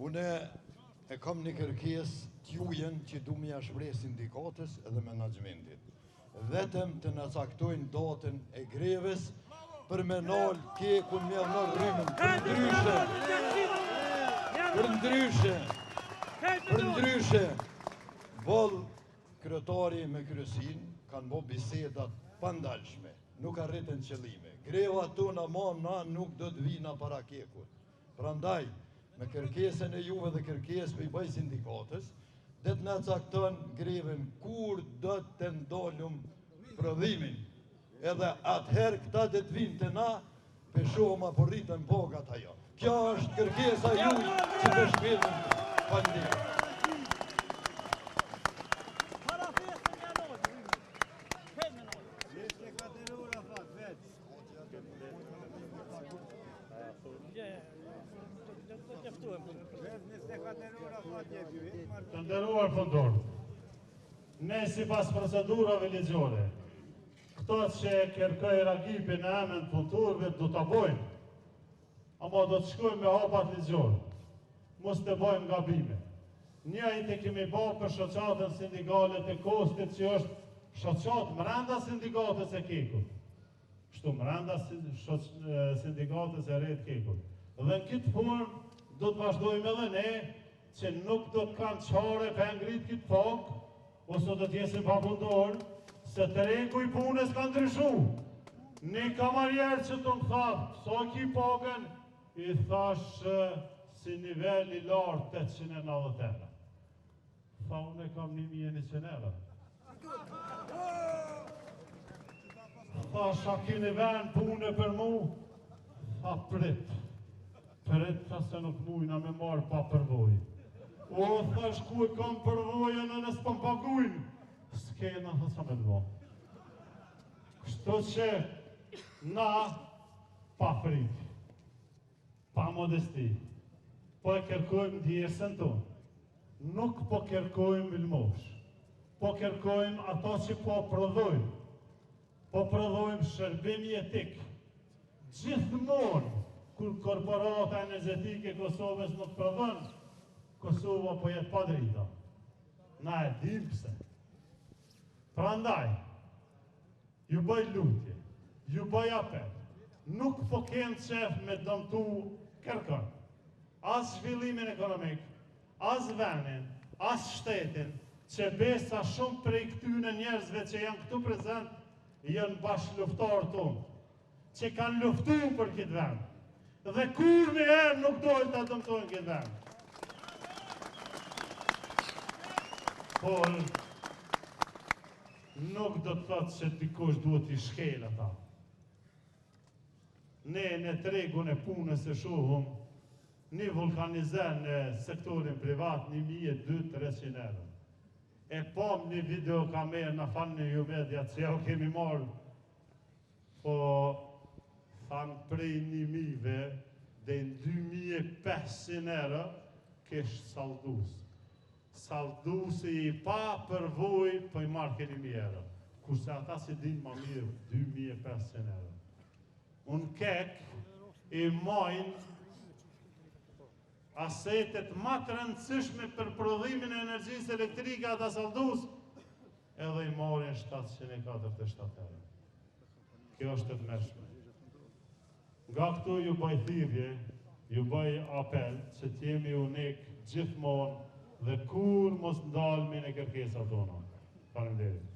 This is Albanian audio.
Une e kam një kërkesë t'jujen që du m'ja shpreh sindikatës edhe menaxhmentit. Vetëm të na caktojnë datën e greves për me nal kekun me nal rrymën. Për ndryshe, boll kryetari me kryesin kanë bo bisedat pandalshme, nuk arritën qëllime. Greva tona na nuk do të vina para kekut. Prandaj, me kërkesën e juve dhe kërkesë për i bëj sindikatës, dhe të na cakton greven kur do të ndalum prodhimin. Edhe atëherë këta dhe të vinë të na, për shumë apo rritën bogat ajo. Kjo është kërkesa juj që të shpilën pandemik. Të nderuar fondor, ne si pas procedurave ligjore, këto që kërkoj reagime në emën të punëtorëve do të bojnë, ama do të shkojmë me hapat ligjore, mos të bojmë gabime. Njëjtë e kemi bërë për shoqatën sindikale të Kostit që është shoqatë mrenda sindikatës e Kekut. Kështu mrenda sindikatës e Re të Kekut. Dhe në këtë formë do të vazhdojmë edhe ne që nuk do të kanë qare për ngrit këtë pagë, ose do të jesim papundorë, se të regu i punës ka ndryshu. Një kamarjerë që të më thafë, sa ki pagën, i thash si nivel i lartë 890 euro. Tha, unë e kam 1100 euro. Tha, sa kini ven punë për mu? Tha, prit, tha se nuk mujna me marë pa përvoj. O, thash, ku e kam përvojën e nësë pëm pagujnë? S'kena, tha, sa me të bo. Kështu që na pa frikë, pa modesti, po e kërkojmë djesën tonë. Nuk po kërkojmë ilmosh, po kërkojmë ato që po prodhojmë. Po prodhojmë shërbim jetik. Gjithmonë, kur korporata energetike Kosovës nuk prodhon, Kosova po jetë pa drita. Na e dim pse. Prandaj, ju bëj lutje, ju bëj apel, nuk po kenë qef me dëmtu kërkën. As zhvillimin ekonomik, as venin, as shtetin, që besa shumë prej këtyne njerëzve që janë këtu prezent, janë bashkë luftarë tonë, që kanë luftu për këtë vend. Dhe kur një herë nuk dojnë të dëmtojnë këtë vend. Por, nuk do të thotë që dikush duhet i shkel ata. Ne në tregun e punës e shohëm, një vulkanizer në sektorin privat 1.200-300 euro. E pom një videokamerë në fanë në ju media që ja u kemi marrë, po thanë prej 1.000-ve dhe në 2.500 euro kështë saldus. Saldusi i pa përvoj për i marrë ke 1.000 euro. Kurse ata si din ma mirë 2.500 euro. Unë kek i majnë asetet ma të rëndësishme për prodhimin e energjisë elektrike ata saldus, edhe i marrin 747 euro. Kjo është të mërshme. Nga këtu ju bëj thirrje, ju bëj apel që t'jemi unik gjithmonë dhe kur mos ndalmi në kërkesat tona. Faleminderit.